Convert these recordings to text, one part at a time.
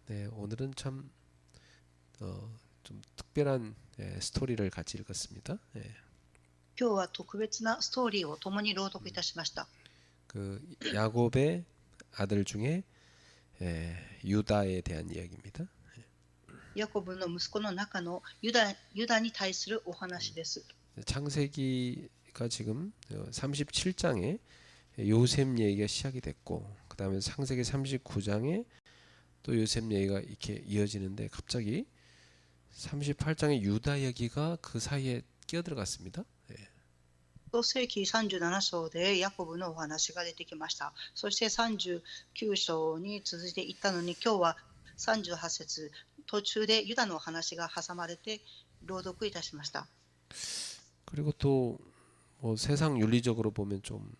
네, 오늘은 참 좀 특별한 스토리를 같이 읽었습니다. 今日は特別なストーリーを共に朗読いたしました。 그 야곱의 아들 중에 유다에 대한 이야기입니다. ヤコブの息子の中のユダに対するお話です。 창세기가 지금 37장에 요셉 얘기가 시작이 됐고, 그 다음에 창세기 39장에 또 요셉 얘기가 이렇게 이어지는데, 갑자기 38장의 유다 얘기가 그 사이에 끼어들어갔습니다. 創世記37章でヤコブのお話が出てきました。そして39章に続いていったのに、今日は38節途中でユダのお話が挟まれて朗読いたしました。 그리고 또 뭐 세상 윤리적으로 보면 좀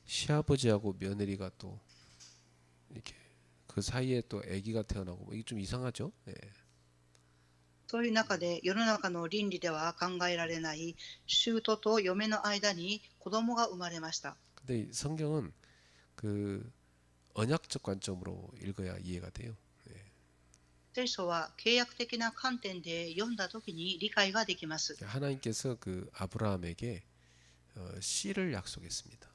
시아버지하고 며느리가 또 이렇게 그 사이에 또 아기가 태어나고 이게 좀 이상하죠. そういう中で世の中の倫理では考えられない舅と嫁の間に子供が生まれました。 근데 성경은 그 언약적 관점으로 읽어야 이해가 돼요. 聖書は契約的な観点で読んだときに理解ができます。 하나님께서 그 아브라함에게 씨를 약속했습니다.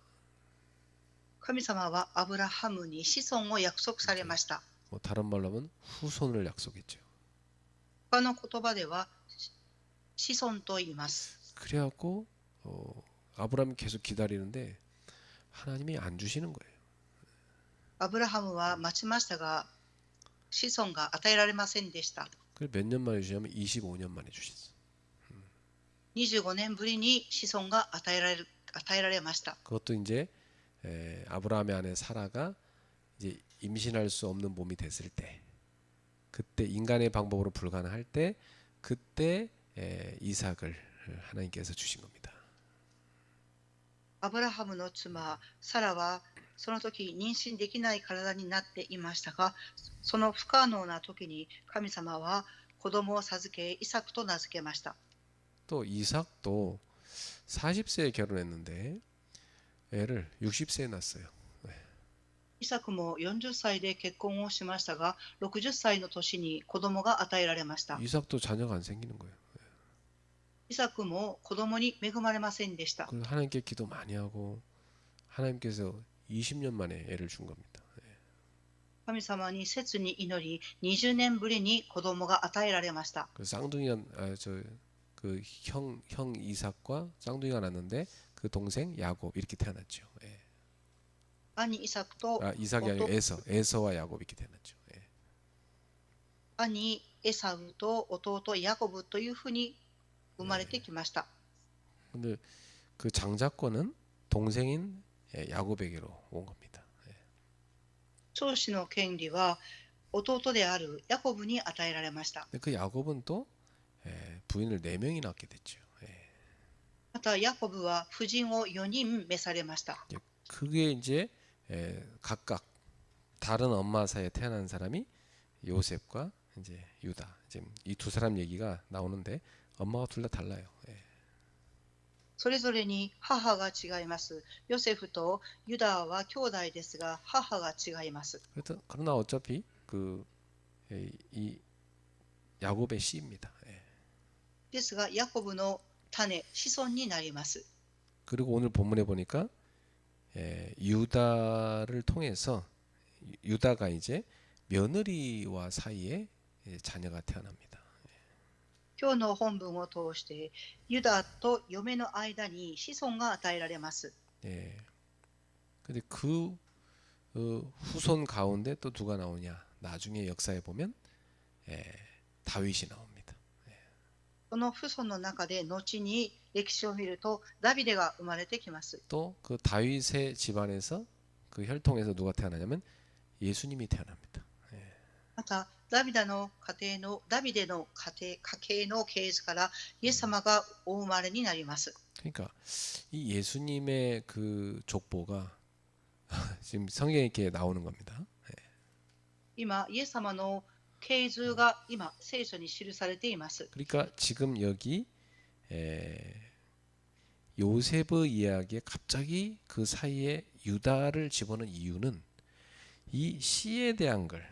神様はアブラハムに子孫を約束されました。 뭐 다른 말로 하면 후손을 약속했죠. 他の言葉では子孫と言います。 그래갖고 아브라함이 계속 기다리는데 하나님이 안 주시는 거예요. アブラハムは待ちましたが子孫が与えられませんでした。 그래 몇 년 만에 주냐면 25년 만에 주셨어. 25年ぶりに子孫が与えられました。 그것도 이제 아브라함의 아내 사라가 이제 임신할 수 없는 몸이 됐을 때, 그때 인간의 방법으로 불가능할 때, 그때 이삭을 하나님께서 주신 겁니다. アブラハムの妻サラはその時妊娠できない体になっていましたが、その不可能な時に神様は子供を授けイサクと名付けました。 또 이삭도 40세에 결혼했는데 애를 60세에 낳았어요. イサクも40歳で結婚をしましたが、60歳の年に子供が与えられました。 이삭도 자녀가 안 생기는 거예요. イサクも子供に恵まれませんでした。 그래서 하나님께 기도 많이 하고 하나님께서 20년 만에 애를 준 겁니다. 神様に切に祈り、20年ぶりに子供が与えられました。 그 쌍둥이가 그 형 이삭과 쌍둥이가 낳았는데 그 동생 야곱 이렇게 태어났죠. 兄イ사크と 이삭이 아니고 에서와 야곱 이렇게 태어났죠. 兄エサウと弟ヤコブというふうに生まれてきました。 근데 그 장자권은 동생인 야곱에게로 온 겁니다. 長子の権利は弟であるヤコブに与えられました。 근데 그 야곱은 또 부인을 4명이 낳게 됐죠. またヤコブは夫人を4人召されました。 그게 이제 각각 다른 엄마 사이에 태어난 사람이 요셉과 이제 유다. 지금 이 두 사람 얘기가 나오는데 엄마가 둘 다 달라요. それぞれに母が違います。ヨセフとユダは兄弟ですが母が違います。 그러나 어차피 이 야곱의 씨입니다. ですがヤコブの種子孫になります。 그리고 오늘 본문에 보니까 유다를 통해서 유다가 이제 며느리와 사이에 자녀가 태어납니다. 今日の本文を通してユダと嫁の間に子孫が与えられます。 근데 그 후손 가운데 또 누가 나오냐? 나중에 역사에 보면 다윗이 나옵니다. その父孫の中で後に歴史を見るとダビデが生まれてきます。 또 그 다윗의 집안에서 그 혈통에서 누가 태어나냐면 예수님이 태어납니다. またダビデの家庭の家系の系図からイエス様がお生まれになります。 그러니까 이 예수님의 그 족보가 지금 성경에 이렇게 나오는 겁니다. 今イエス様の系図が今聖書に記されています。 그러니까 지금 여기 요셉의 이야기에 갑자기 그 사이에 유다를 집어넣은 이유는 이 씨에 대한 걸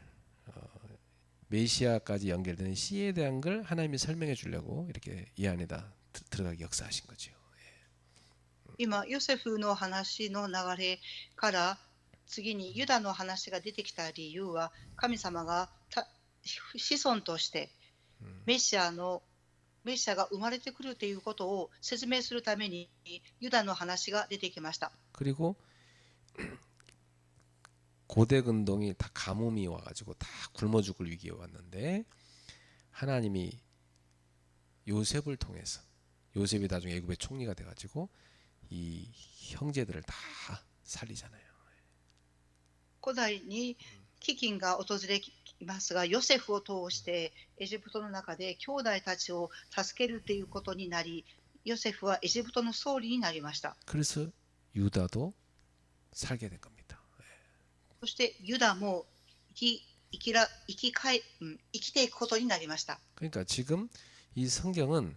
메시아까지 연결되는 씨에 대한 걸 하나님이 설명해 주려고 이렇게 이 안에다 들어가게 역사하신 거죠. 今、ヨセフの話の流れから次にユダの話が出てきた理由は、神様が子孫としてメシアが生まれてくるということを説明するためにユダの話が出てきました。 그리고 고대 근동이 다 가뭄이 와가지고 다 굶어 죽을 위기에 왔는데 하나님이 요셉을 통해서 요셉이 나중에 애굽의 총리가 돼가지고 이 형제들을 다 살리잖아요. 古代に飢饉が訪れますが、ヨセフを通してエジプトの中で兄弟たちを助けるということになり、ヨセフはエジプトの総理になりました。 그래서 유다도 살게 된 겁니다. そしてユダも生きていくことになりました。 그러니까 지금 이 성경은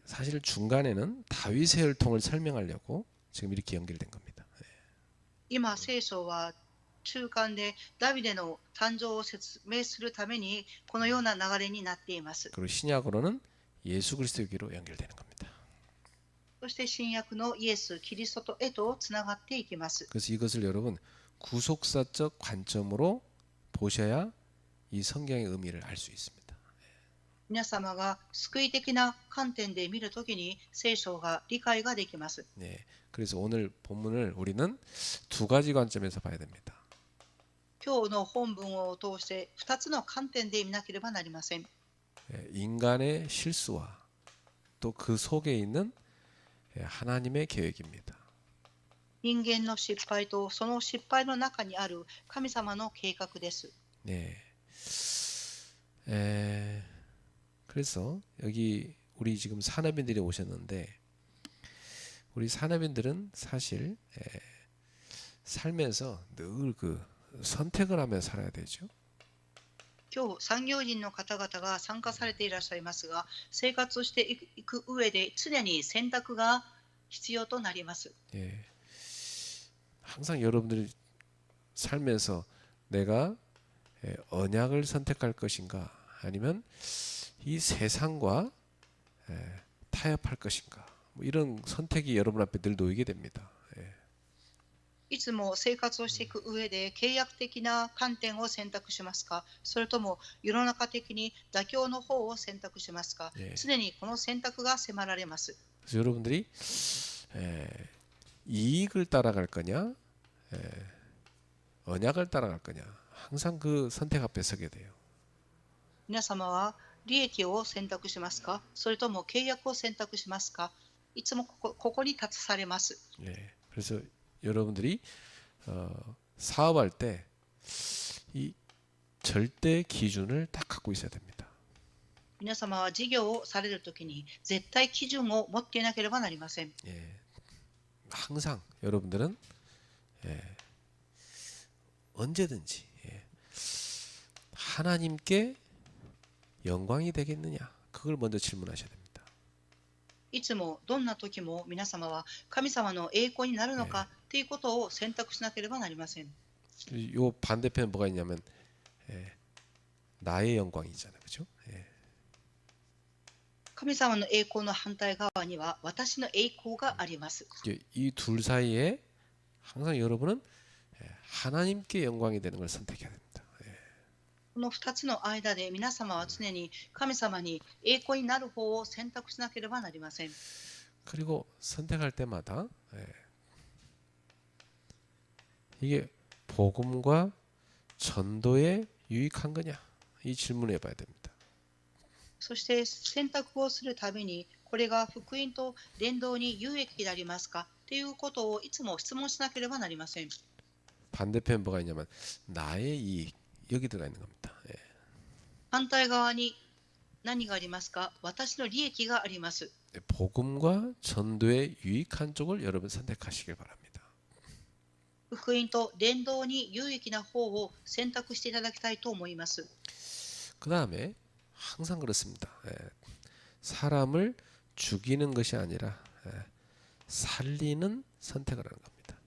사실 중간에는 다윗의 혈통을 설명하려고 지금 이렇게 연결된 겁니다. 今、聖書は中間でダビデの誕生を説明するためにこのような流れになっています。 그리고 신약으로는 예수 그리스도에게로 연결되는 겁니다. そして新約のイエス・キリストへとつながっていきます。 그래서 이것을 여러분 구속사적 관점으로 보셔야 이 성경의 의미를 알 수 있습니다. 皆様が救い的な観点で見るときに聖書が理解ができます。 네, 그래서 오늘 본문을 우리는 두 가지 관점에서 봐야 됩니다. 今日の本文を通して2つの観点で見なければなりません。 인간의 실수와 또 그 속에 있는 하나님의 계획입니다. 人間の失敗とその失敗の中にある神様の計画です。 네. 그래서 여기 우리 지금 산업인들이 오셨는데 우리 산업인들은 사실 살면서 늘 그 선택을 하며 살아야 되죠. 今日産業人の方々が参加されていらっしゃいますが、生活していく上で常に選択が必要となります。 예. 항상 여러분들이 살면서 내가 언약을 선택할 것인가 아니면 이 세상과 타협할 것인가 뭐 이런 선택이 여러분 앞에 늘 놓이게 됩니다. いつも生活をしていく上で契約的な観点を選択しますか、それとも世の中的に妥協の方を選択しますか、常にこの選択が迫られます。 그래서 여러분들이 이익을 따라갈 거냐 언약을 따라갈 거냐 항상 그 선택 앞에 서게 돼요. 皆様は利益を選択しますか、それとも契約を選択しますか、いつもここに立たされます。 예, 그래서 여러분들이 사업할 때 이 절대 기준을 딱 갖고 있어야 됩니다. 皆様は事業をされるときに絶対基準を持っていなければなりません。 예, 항상 여러분들은 언제든지 하나님께 영광이 되겠느냐 그걸 먼저 질문하셔야 됩니다. いつもどんな時も皆様は神様の栄光になるのかということを選択しなければなりません。 요 반대편 뭐가 있냐면 나의 영광이잖아요, 그렇죠? 神様の栄光の反対側には私の栄光があります。 이 둘 사이에 항상 여러분은 하나님께 영광이 되는 걸 선택해야 됩니다. この2つの間で皆様は常に神様に栄光になる方を選択しなければなりません。 그리고 선택할 때마다 이게 복음과 전도에 유익한 거냐 이 질문을 해봐야 됩니다. そして選択をするたびにこれが福音と伝道に有益でありますかということをいつも質問しなければなりません。 반대편 뭐가 있냐면 나의 이익 여기 들어가 있는 겁니다. 反対側に何がありますか、私の利益があります。 복음과 전도에 유익한 쪽을 여러분 선택하시길 바랍니다. 福音と伝道に有益な方を選択していただきたいと思います。 그 다음에 항상 그렇습니다. 사람을 죽이는 것이 아니라 살리는 선택을 하는 겁니다.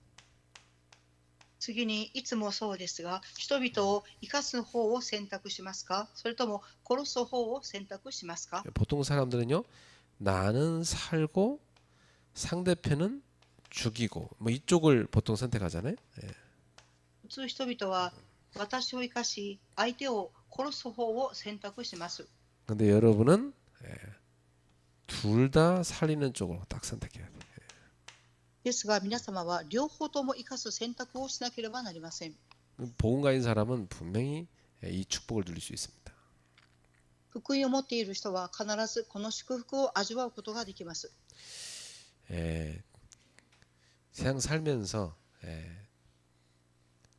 次に、いつもそうですが、人々を生かす方を選択しますか、それとも殺す方を選択しますか？ 보통 사람들은요, 나는 살고 상대편은 죽이고 뭐 이쪽을 보통 선택하잖아요. 예. 普通人々は私を生かし、相手を殺す方を選択します。 근데 여러분은 둘 다 살리는 쪽으로 딱 선택해야 돼. ですが、皆様は両方とも生かす選択をしなければなりません。 복음 가진 사람은 분명히 이 축복을 누릴 수 있습니다. 福音を持っている人は必ずこの祝福を味わうことができます。 세상 살면서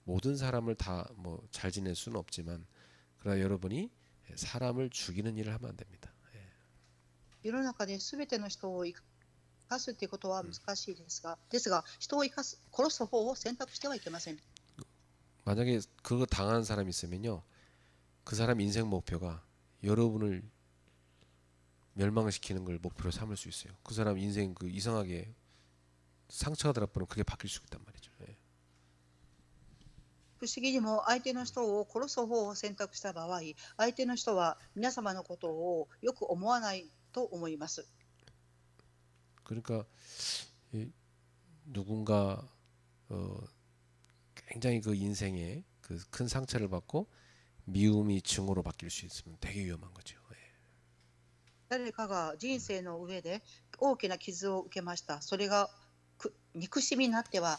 모든 사람을 다 뭐 잘 지낼 수는 없지만 그러나 여러분이 사람을 죽이는 일을 하면 안 됩니다. 世の中で全ての人を生かすということは難しいですが、人を生かす、殺す方を選択してはいけません。 만약에 그거 당한 사람이 있으면요, 그 사람 인생 목표가 여러분을 멸망시키는 걸 목표로 삼을 수 있어요. 그 사람 인생 그 이상하게 상처가 들어버리면 그게 바뀔 수 있단 말이죠. 不思議にも相手の人を殺す方を選択した場合、相手の人は皆様のことをよく思わないと思います。 그러니까 누군가 굉장히 그 인생에 그 큰 상처를 받고 미움이 증오로 바뀔 수 있으면 되게 위험한 거죠. 誰かが人生の上で大きな傷を受けました。それが憎しみになっては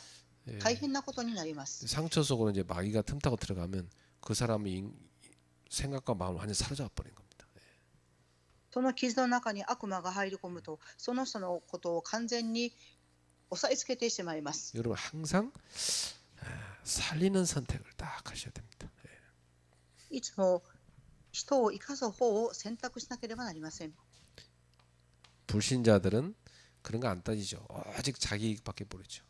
大変なことになります。 상처 속으로 이제 마귀가 틈타고 들어가면 그 사람의 생각과 마음을 완전 사로잡아 버린 겁니다. その傷の中に悪魔が入り込むと、その人のことを完全に押さえつけてしまいます。 여러분 항상 살리는 선택을 딱 하셔야 됩니다. いつも人を生かす方を選択しなければなりません。 불신자들은 그런 거 안 따지죠. 오직 자기 이익밖에 모르죠.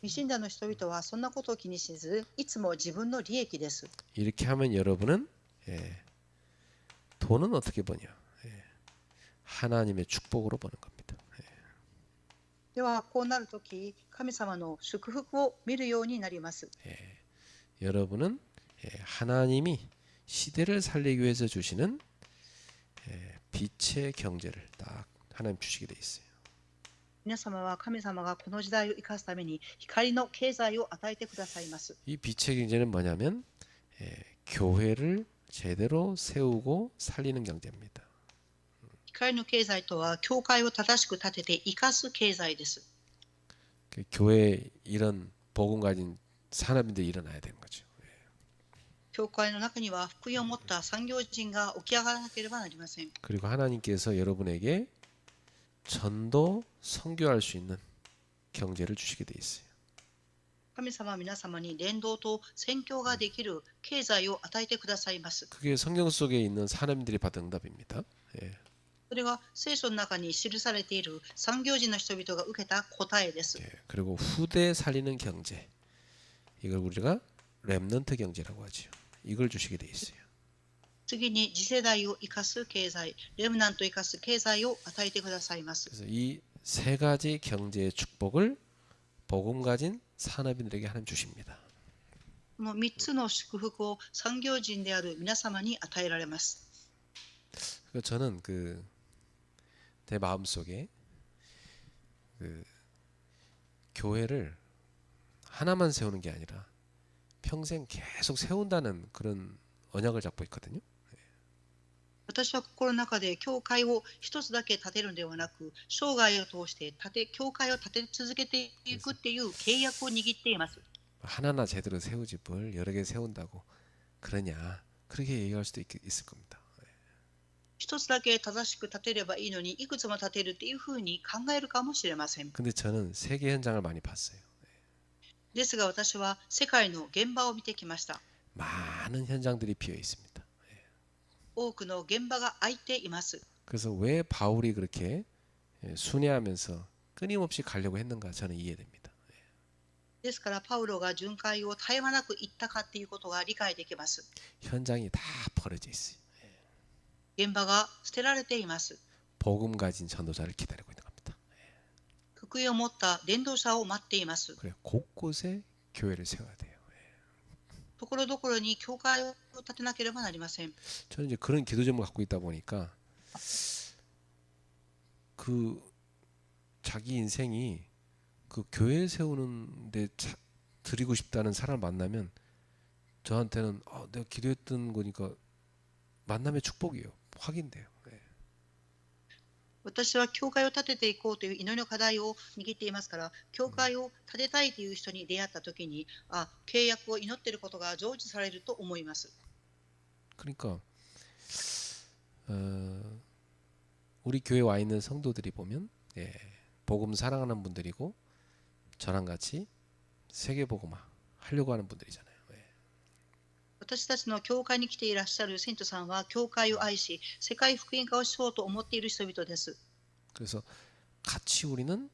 未信者の人々はそんなことを気にしず、いつも自分の利益です。 이렇게 하면 여러분은 돈은 어떻게 버냐? 하나님의 축복으로 버는 겁니다. では、こうなるとき、神様の祝福を見るようになります。 여러분은 하나님이 시대를 살리기 위해서 주시는 빛의 경제를 딱 하나님 주시게 돼 있어요. 皆様は神様がこの時代を生かすために光の経済を与えてくださいます。 이 빛의 경제는 뭐냐면 교회를 제대로 세우고 살리는 경제입니다. 光の経済とは、教会を正しく立てて生かす経済です。 교회에 이런 복음 가진 산업인들이 일어나야 되는 거죠. 教会の中には福音を持った産業人が起き上がらなければなりません。 그리고 하나님께서 여러분에게 전도 선교할 수 있는 경제를 주시게 돼 있어요. 神様は皆様に伝道と宣教ができる経済を与えてくださいます。 그게 성경 속에 있는 사람들이 받은 응답입니다. それが聖書の中に記されている産業人の人々が受けた答えです。 그리고 후대 살리는 경제, 이걸 우리가 렘넌트 경제라고 하죠. 이걸 주시게 돼 있어요. 次に次世代を生かす経済、レムナントを生かす経済を与えてくださいます。 그래서 이 세 가지 경제의 축복을 복음 가진 산업인들에게 하나님 주십니다. この3つの祝福を産業人である皆様に与えられます。 저는 제 마음 속에 교회를 하나만 세우는 게 아니라 평생 계속 세운다는 그런 언약을 잡고 있거든요. 私は心の中で教会を一つだけ建てるのではなく、生涯を通して教会を建て続けていくっていう契約を握っています。 하나나 제대로 세우지 뭘 여러 개 세운다고 그러냐, 그렇게 얘기할 수도 있을 겁니다. 一つだけ正しく建てればいいのに、いくつも建てるっていうふうに考えるかもしれません。 근데 저는 세계 현장을 많이 봤어요. ですが、私は世界の現場を見てきました。 많은 현장들이 비어 있습니다. 多くの現場が空いています。 그래서 왜 바울이 그렇게 순회하면서 끊임없이 가려고 했는가 저는 이해됩니다. ですから、パウロが巡回を絶え間なく行ったかっていうことが理解できます。 현장이 다 버려져 있어요. 現場が捨てられています。 복음 가진 전도자를 기다리고 있는 겁니다. 福音を持った伝道者を待っています。 그래 곳곳에 교회를 세워야 돼요. ところどころに教会を建てなければなりません。 저는 이제 그런 기도 제목을 갖고 있다 보니까 그 자기 인생이 그 교회 세우는데 드리고 싶다는 사람을 만나면 저한테는 내가 기도했던 거니까 만남의 축복이에요. 확인돼요. 私は教会を建てていこうという祈りの課題を握っていますから、教会を建てたいという人に出会ったときに、契約を祈っていることが成就されると思います。 그러니까 우리 교회 와 있는 성도들이 보면 복음 사랑하는 분들이고 저랑 같이 세계 복음화 하려고 하는 분들이잖아요. 私たちの教会に来ていらっしゃる信徒さんは、教会を愛し、世界福音化をしようと思っている人々です。 그래서 같이 우리는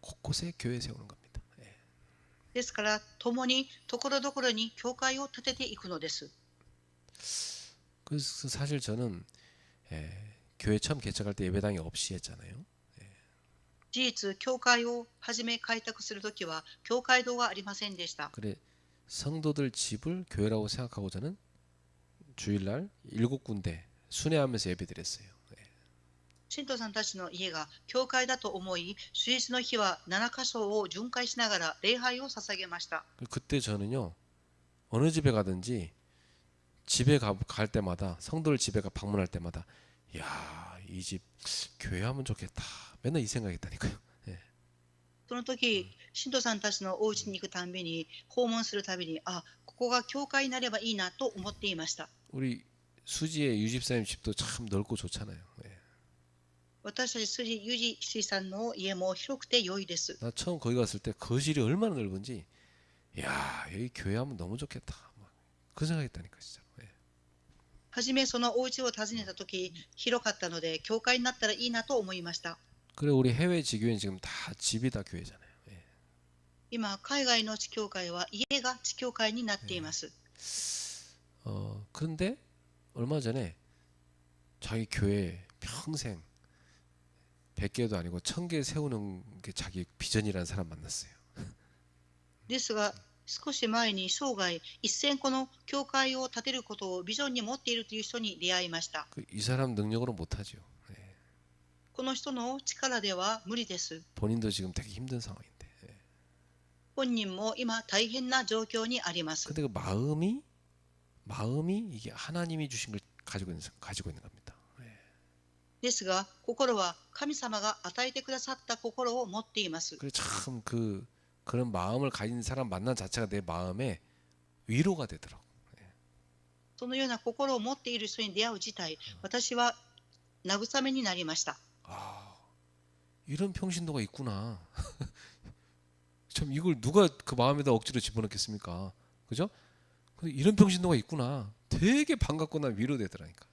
곳곳에 교회 세우는 겁니다. ですから、共にところどころに教会を建てていくのです。 그래서 사실 저는 교회 처음 개척할 때 예배당이 없이 했잖아요. 事実、教会を始め開拓するときは、教会堂はありませんでした。 그래 성도들 집을 교회라고 생각하고 저는 주일날 7군데 순회하면서 예배드렸어요. 信徒さんたちの家が教会だと思い、主日の日は7カ所を巡回しながら礼拝を捧げました。 그때 저는요 어느 집에 가든지 집에 갈 때마다 성도들 집에 방문할 때마다 야, 이 집 교회하면 좋겠다. 맨날 이 생각했다니까요. その時、信徒さんたちのお家に行くたんびに、訪問するたびに、ここが教会になればいいなと思っていました。 우리 수지의 유집사님 집도 참 넓고 좋잖아요. 私たち筋ユジシさんの家も広くて良いです。 나 처음 거기 갔을 때 거실이 얼마나 넓은지 야, 여기 교회하면 너무 좋겠다. 그 생각했다니까 진짜. はじめそのお家を訪ねた時、広かったので、教会になったらいいなと思いました。 그래 우리 해외 지교회는 지금 다 집이 다 교회잖아요. 今、海外の地教会は家が地教会になっています。 그런데 얼마 전에 자기 교회 평생 100개도 아니고 1000개 세우는 게 자기 비전이라는 사람 만났어요. ですが、少し前に生涯1000個の教会を建てることをビジョンに持っているという人に出会いました。 이 사람 능력으로 못하죠. この人の力では無理です。 본인도 지금 되게 힘든 상황인데. 本人も今大変な状況にあります。 근데 그 마음이 이게 하나님이 주신 걸 가지고 있는 겁니다. ですが、心は神様が与えてくださった心を持っています。 그래 참 그런 마음을 가진 사람 만난 자체가 내 마음에 위로가 되더라고. そのような心を持っている人に出会う自体、私は慰めになりました。 이런 평신도가 있구나. 참 이걸 누가 그 마음에다 억지로 집어넣겠습니까? 그죠? 근데 이런 평신도가 있구나. 되게 반갑고 난 위로되더라니까.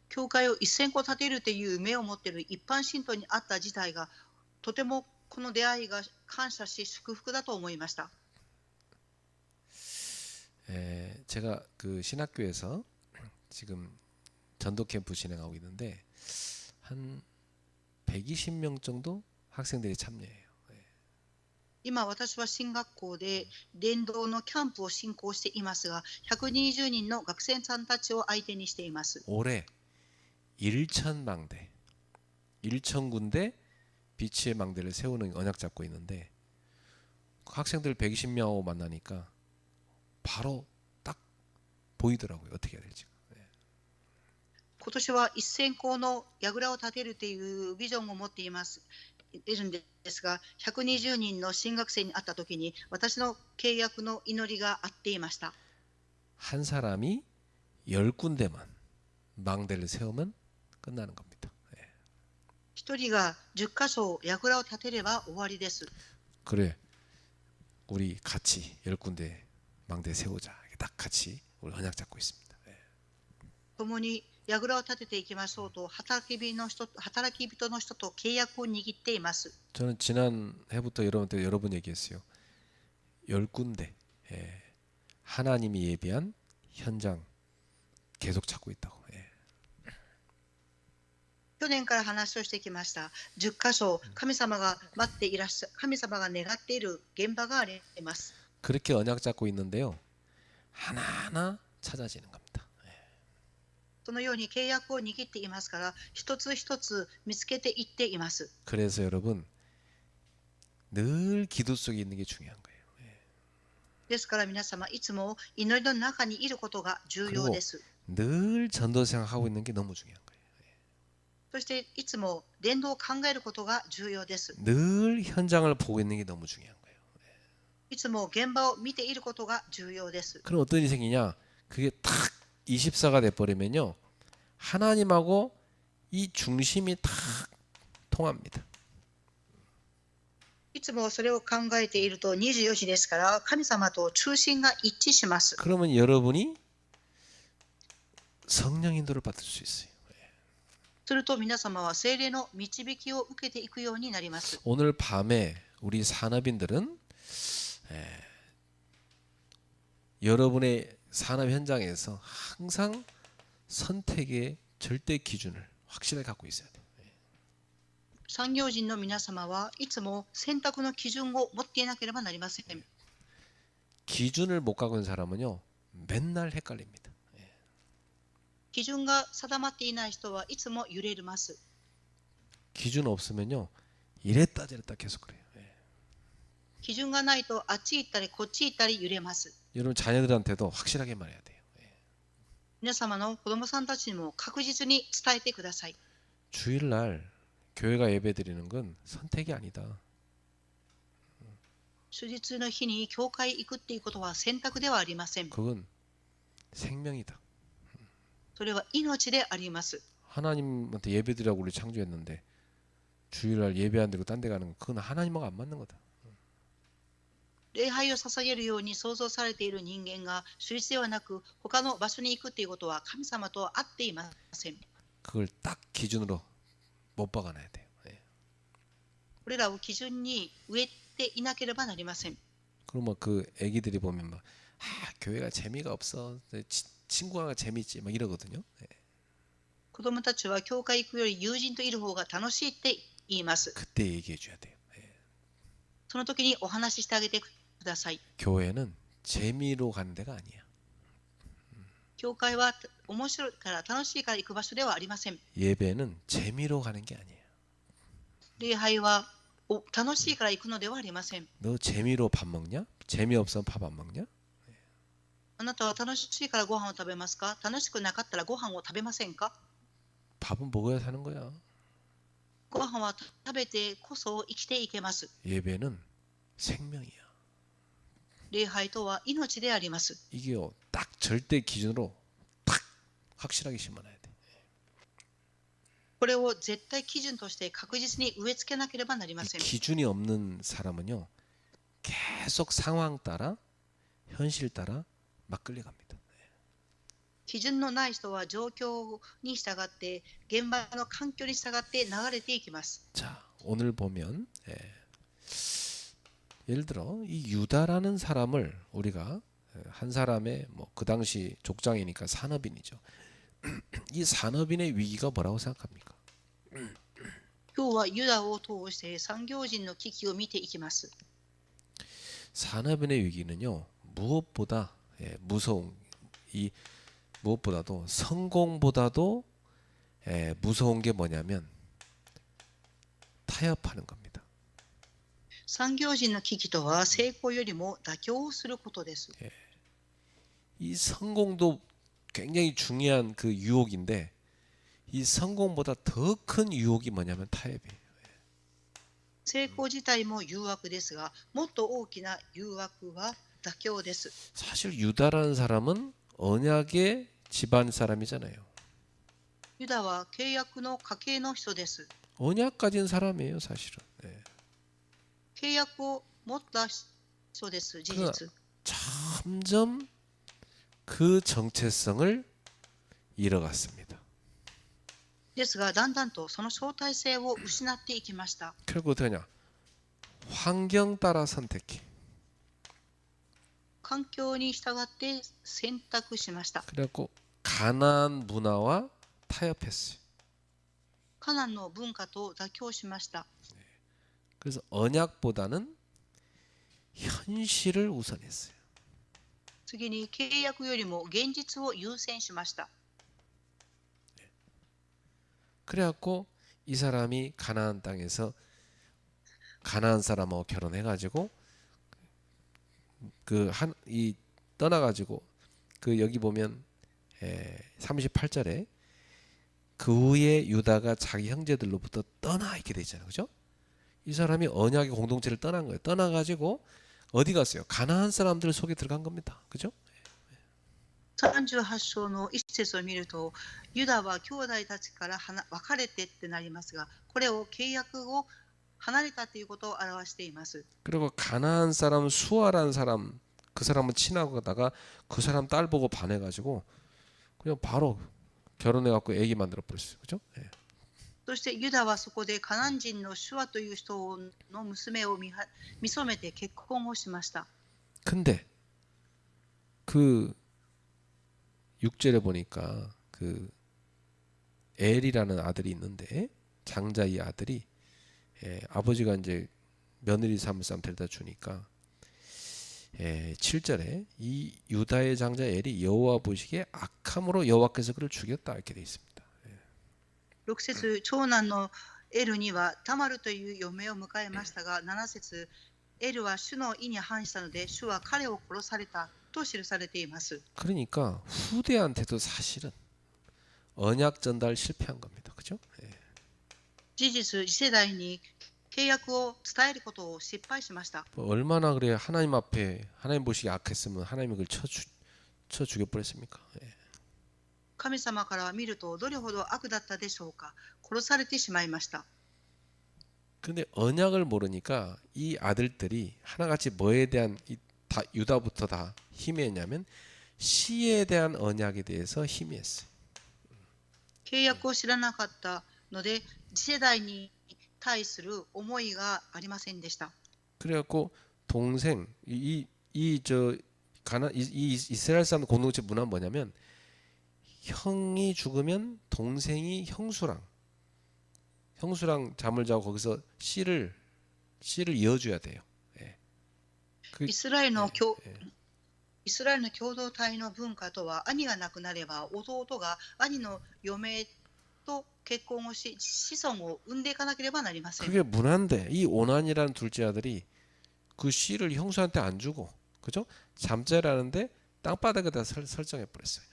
教会を1000個建てるという夢を持っている一般信徒にあった自体が、とてもこの出会いが感謝し祝福だと思いました。 제가 그 신학교에서 지금 전도 캠프 진행하고 있는데 한 120명 정도 학생들이 참여해요. 今、私は進学校で伝道のキャンプを進行していますが、120人の学生さんたちを相手にしています。 올해 1000망대, 1000군데 빛의 망대를 세우는 언약 잡고 있는데 학생들 120명하고 만나니까 바로 딱 보이더라고요. 어떻게 해야 될지. 今年は1000校の櫓を建てるというビジョンを持っているんですが、120人の新学生に会った時に私の契約の祈りがあっていました。 한 사람이 10군데만 망대를 세우면 끝나는 겁니다. 一人が10箇所櫓を建てれば終わりです。 그래, 우리 같이 10군데 망대 세우자. 딱 같이 우리 언약 잡고 있습니다. 共に櫓を立てていきましょうと働き人の人と契約を握っています。 저는 지난 해부터 여러분한테 여러 번 얘기했어요. 10군데 하나님이 예비한 현장 계속 찾고 있다고. 去年から話をしてきました。10箇所、神様が待っていらっしゃ、神様が願っている現場があります。 그렇게 언약 잡고 있는데요. 하나하나 찾아지는 겁니다. そのように契約を握っていますから、一つ一つ見つけていっています。 그래서 여러분 늘 기도 속에 있는 게 중요한 거예요. ですから皆様、いつも祈りの中にいることが重要 그리고 です。 늘 전도 생각하고 있는 게 너무 중요한 거예요. そしていつも伝道を考えることが重要です。 늘 현장을 보고 있는 게 너무 중요한 거예요. いつも現場を見ていることが重要です。 그럼 어떤 일이 생기냐? 그게 탁 24가 돼 버리면요. 하나님하고 이 중심이 탁 통합니다. いつもそれを考えていると24時ですから、神様と中心が一致します。 그러면 여러분이 성령 인도를 받을 수 있어요. すると皆様は聖霊の導きを受けていくようになります。 오늘 밤에 우리 산업인들은 여러분의 산업 현장에서 항상 선택의 절대 기준을 확실하게 갖고 있어야 돼요. 産業人の皆様はいつも選択の基準を持っていなければなりません。 기준을 못 갖고 있는 사람은요 맨날 헷갈립니다. 基準が定まっていない人はいつも揺れます。 기준 없으면요 이랬다 저랬다 계속 그래요. 基準がないとあっち行ったりこっち行ったり揺れます。 여러분 자녀들한테도 확실하게 말해야 돼요. 皆様の子供さんたちにも確実に伝えてください。 주일날 교회가 예배드리는 건 선택이 아니다. 主日の日に教会行くっていうことは選択ではありません。 그건 생명이다. それは命であります。 하나님한테 예배드리라고 우리 창조했는데 주일날 예배 안 드리고 딴 데 가는 건 그건 하나님하고 안 맞는 거다. 礼拝を捧げるように創造されている人間が主日ではなく他の場所に行くっていうことは神様と合っていません。 그걸 딱 기준으로 못 박아놔야 돼요. これらを基準に植えていなければなりません。 그러면 그 애기들이 보면 막 교회가 재미가 없어. 친구가 재밌지 막 이러거든요. 子供たちは教会行くより友人といる方が楽しいって言います。 그때 얘기해 줘야 돼요. その時にお話ししてあげてください。 교회는 재미로 가는 데가 아니야. 教会は面白いから楽しいから行く場所ではありません。 예배는 재미로 가는 게 아니에요. 礼拝は楽しいから行くのではありません。 너 재미로 밥 먹냐? 재미없으면 밥 안 먹냐? あなたは楽しいからご飯を食べますか？楽しくなかったらご飯を食べませんか？ 밥은 먹어야 사는 거야. ご飯は食べてこそ生きていけます。 예배는 생명이야. 礼拝とは命であります。 이게요 딱 절대 기준으로 딱 확실하게 심어놔야 돼. これを絶対基準として確実に植え付けなければなりま 이 せん。 기준이 없는 사람은요 계속 상황 따라 현실 따라 막 끌려갑니다. 基準のない人は状況に従って現場の環境に従って流れていきます。 자 오늘 보면 예를 들어 이 유다라는 사람을 우리가 한 사람의 뭐 그 당시 족장이니까 산업인이죠. 이 산업인의 위기가 뭐라고 생각합니까? 今日はユダを通して産業人の危機を見ていきます。 산업인의 위기는요 무엇보다 무서운 이 무엇보다도 성공보다도 무서운 게 뭐냐면 타협하는 겁니다. 産業人の危機とは成功よりも妥協をすることです。 이 성공도 굉장히 중요한 그 유혹인데 이 성공보다 더 큰 유혹이 뭐냐면 타협이에요. 成功自体も誘惑ですが、もっと大きな誘惑は妥協です。 사실 유다라는 사람은 언약의 집안 사람이잖아요. ユダは契約の家系の人です。 언약 가진 사람이에요, 사실은. 契約を持った人です、事実。 점점 그 정체성을 잃어갔습니다. ですが、だんだんとその相対性を失っていきました。 결국 어떻게 하냐? 환경 따라 선택해. 環境に従って選択しました。 그래갖고 가나안 문화와 타협했어요. カナンの文化と妥協しました。 그래서 언약보다는 현실을 우선했어요. 次に契約よりも現実を優先しました。 그래갖고 이 사람이 가나안 땅에서 가나안 사람하고 결혼해가지고 이 떠나가지고 여기 보면 38절에 그 후에 유다가 자기 형제들로부터 떠나 이렇게 돼 있잖아요, 그죠? 이 사람이 언약의 공동체를 떠난 거예요. 떠나가지고 어디 갔어요? 가나안 사람들 속에 들어간 겁니다, 그죠? 38章の一節を見ると、ユダは兄弟たちから別れてってなりますが、これを契約を離れたということを表しています。 그리고 가나안 사람 수아라는 사람, 그 사람은 친하다가 그 사람 딸 보고 반해가지고 그냥 바로 결혼해갖고 애기 만들어 버렸어요, 그죠? そしてユダはそこでカナン人のシュアという人の娘を見初めて結婚をしました。 근데 그 6절에 보니까 그 엘이라는 아들이 있는데 장자의 아들이 아버지가 이제 며느리 삼을 사람 데려다 주니까 7절에 이 유다의 장자 엘이 여호와 보시기에 악함으로 여호와께서 그를 죽였다 이렇게 돼 있습니다. 6節、長男のエルにはタマルという嫁を迎えましたが、7節、エルは主の意に反したので主は彼を殺されたと記されています。 그러니까 후대한테도 사실은 언약 전달 실패한 겁니다. 그죠? 事実、次世代に契約を伝えることを失敗しました。 얼마나 그래 하나님 앞에 하나님 보시기에 악했으면 하나님이 그걸 쳐 죽여버렸습니까? 神様から見るとどれほど悪だったでしょうか。殺されてしまいました。 근데 언약을 모르니까 이 아들들이 하나같이 뭐에 대한 다 유다부터 다 희미했냐면 씨에 대한 언약에 대해서 희미했어요. 契約を知らなかったので次世代に対する思いがありませんでした。 그래갖고 동생 이스라엘 사람 공동체 문화는 뭐냐면 형이 죽으면 동생이 형수랑 잠을 자고 거기서 씨를 이어줘야 돼요. イスラエルの共同体の文化とは、兄が亡くなれば弟が兄の嫁と結婚をし子孫を産んでいかなければなりません。 그게 문화인데 이 오난이라는 둘째 아들이 그 씨를 형수한테 안 주고 그죠? 잠자라는데 땅바닥에다 설정해 버렸어요.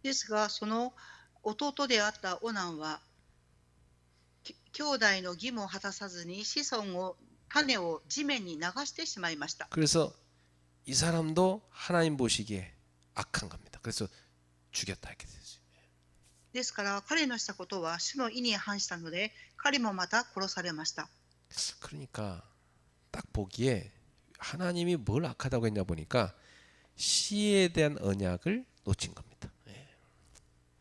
ですが、その弟であったオナンは兄弟の義務を果たさずに子孫を種を地面に流してしまいました。 그래서 이 사람도 하나님 보시기에 악한 겁니다. 그래서 죽였다 이렇게 됐어요. ですから彼のしたことは主の意に反したので、彼もまた殺されました。 그러니까 딱 보기에 하나님이 뭘 악하다고 했냐 보니까 씨에 대한 언약을 놓친 겁니다.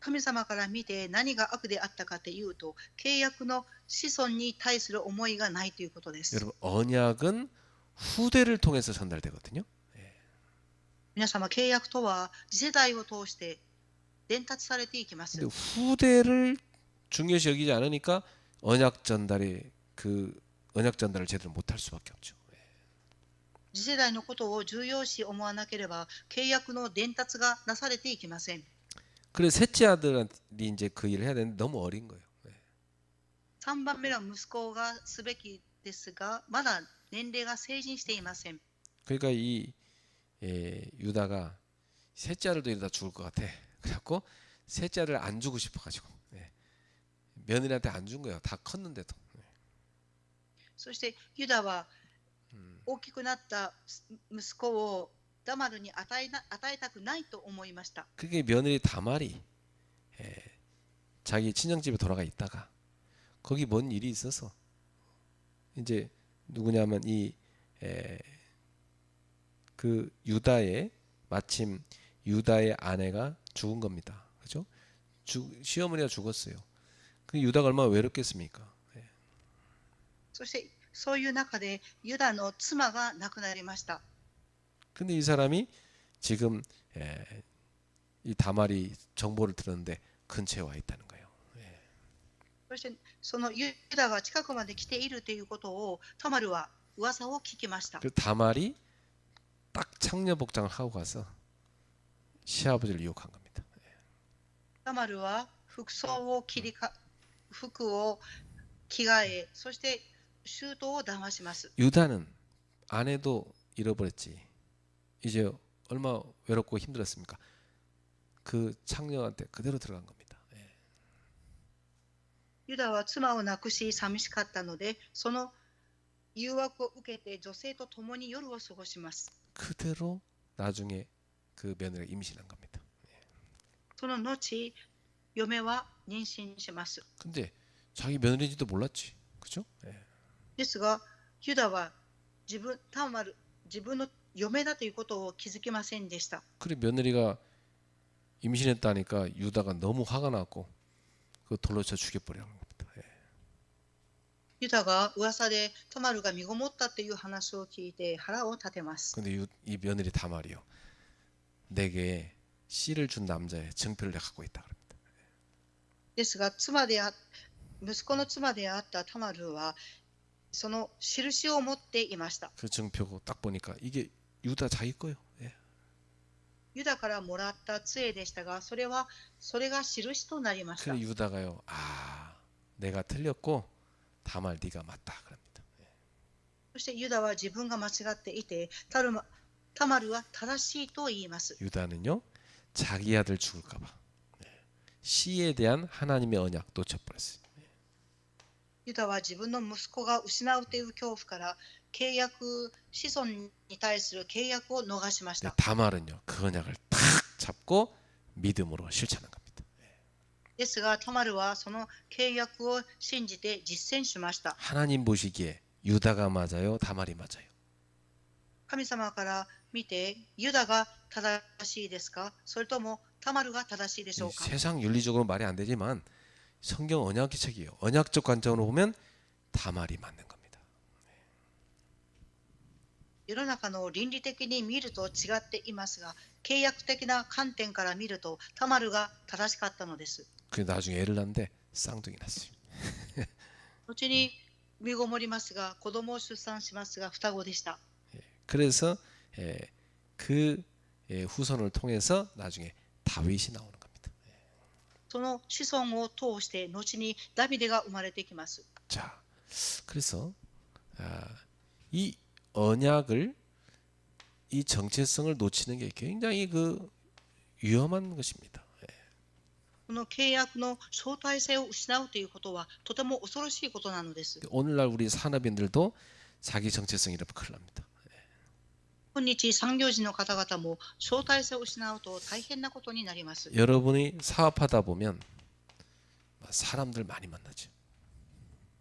神様から見て何が悪であったかというと、契約の子孫に対する思いがないということです。 여러분 언약은 후대를 통해서 전달되거든요. 皆様、契約とは次世代を通して伝達されていきます。 근데 후대를 중요시 여기지 않으니까 언약 전달을 제대로 못할 수밖에 없죠. 次世代のことを重要視思わなければ契約の伝達がなされていきません。 그래서 셋째 아들이 이제 그 일을 해야 되는데 너무 어린 거예요. 3番目の息子がすべきですが、まだ年齢が成人していません。 그러니까 이 유다가 셋째 아들도 이러다 죽을 것 같아. 그래갖고 셋째 아들을 안 주고 싶어가지고 며느리한테 안 준 거예요. 다 컸는데도. そしてユダは大きくなった息子をダマルに与えたくないと思いました。 그게 며느리 다말이 자기 친정집에 돌아가 있다가 거기 뭔 일이 있어서 이제 누구냐면 그 유다의 마침 유다의 아내가 죽은 겁니다. 그죠? 시어머니가 죽었어요. 그 유다가 얼마나 외롭겠습니까? そしてそういう中でユダの妻が亡くなりました。 근데 이 사람이 지금 이 다말이 정보를 들었는데 근처에 와 있다는 거예요. そしてそのユダが近くまで来ているということをタマルは噂を聞きました。 그 다말이 딱 창녀 복장을 하고 가서 시아버지를 유혹한 겁니다. タマルは服を着替え、そして舅を騙します。 유다는 아내도 잃어버렸지. 이제 얼마 외롭고 힘들었습니까? 그 창녀한테 그대로 들어간 겁니다. ユダは妻を亡くし寂しかったので、その誘惑を受けて女性と共に夜を過ごします。 그대로 나중에 그 며느리가 임신한 겁니다. その後、嫁は妊娠します。 근데 자기 며느리인지도 몰랐지. 그죠? ですが、ユダは自分の嫁だということを気づきませんでした。 그래 며느리가 임신했다니까 유다가 너무 화가 났고 그 돌로 쳐 죽여버리는 겁니다. ユダが噂でタマルが身ごもったという話を聞いて腹を立てます。 근데 이 며느리 다말이요. 내게 씨를 준 남자의 증표를 내가 갖고 있다 그럽니다. ですが息子の妻であったタマルはその印を持っていました。 그 증표 딱 보니까 이게 유다 자기 거예요. ユダからもらった杖でしたが、それが印となりました。 그래 유다가요. 아, 내가 틀렸고 다말 네가 맞다 그럽니다. そしてユダは自分が間違っていて、タマルは正しいと言います。 유다는요 자기 아들 죽을까봐 씨에 대한 하나님의 언약 놓쳐버렸어요. ユダは自分の息子が失うという恐怖から子孫に対する契約を逃しました。 다말은요 그 언약을 탁 잡고 믿음으로 실천한 겁니다. ですがタマルはその契約を信じて実践しました。 하나님 보시기에 유다가 맞아요, 다말이 맞아요? 神様から見てユダが正しいですか、それともタマルが正しいでしょうか。 세상 윤리적으로 말이 안 되지만 성경 언약의 책이에요. 언약적 관점으로 보면 다말이 맞는 겁니다. 世の中の倫理的に見ると違っていますが、契約的な観点から見るとタマルが正しかったのです。 그 나중에 애를 낳는데 쌍둥이 났어요. 後に身ごもりますが、子供を出産しますが双子でした。 그래서 그 후손을 통해서 나중에 다윗이 나오는 겁니다. その子孫を通して後にダビデが生まれてきます。 자, 그래서 이 언약을 이 정체성을 놓치는 게 굉장히 그 위험한 것입니다. この契約の相対性を失うということはとても恐ろしいことなのです。 오늘날 우리 산업인들도 자기 정체성 잃으면 큰일 납니다. 今日産業人の方々も相対性を失うと大変なことになります。 여러분이 사업하다 보면 사람들 많이 만나죠.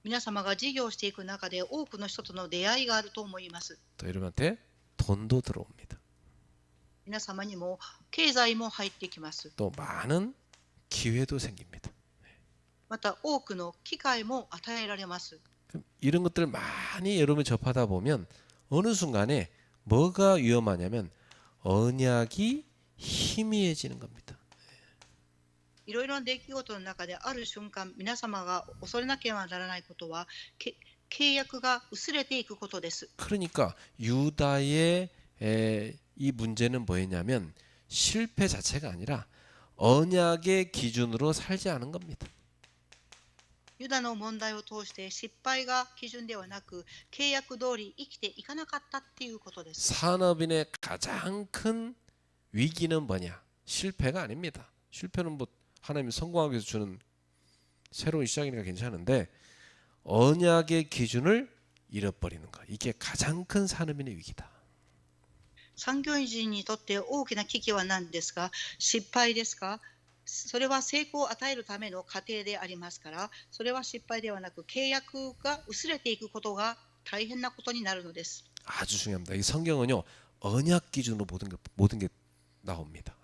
皆様が事業をしていく中で多くの人との出会いがあると思います。 또 여러분한테 돈도 들어옵니다. 皆様にも経済も入ってきます。 또 많은 기회도 생깁니다. また多くの機会も与えられます。 그럼 이런 것들 많이 여러분이 접하다 보면 어느 순간에 뭐가 위험하냐면 언약이 희미해지는 겁니다. いろいろな出来事の中である瞬間、皆様が恐れなければならないことは契約が薄れていくことです。 그러니까 유다의 이 문제는 뭐였냐면 실패 자체가 아니라 언약의 기준으로 살지 않은 겁니다. ユダの問題を通して失敗が基準ではなく契約通り生きていかなかったっていうことです。 산업인의 가장 큰 위기는 뭐냐? 실패가 아닙니다. 실패는 뭐 하나님이 성공하기 위해서 주는 새로운 시작이니까 괜찮은데 언약의 기준을 잃어버리는 것. 이게 가장 큰 산업인의 위기다. 産業人にとって大きな危機は何ですか？失敗ですか？それは成功を与えるための過程でありますから、それは失敗ではなく契約が薄れていくことが大変なことになるのです。 아주 중요합니다. 이 성경은요 언약 기준으로 모든 게 나옵니다.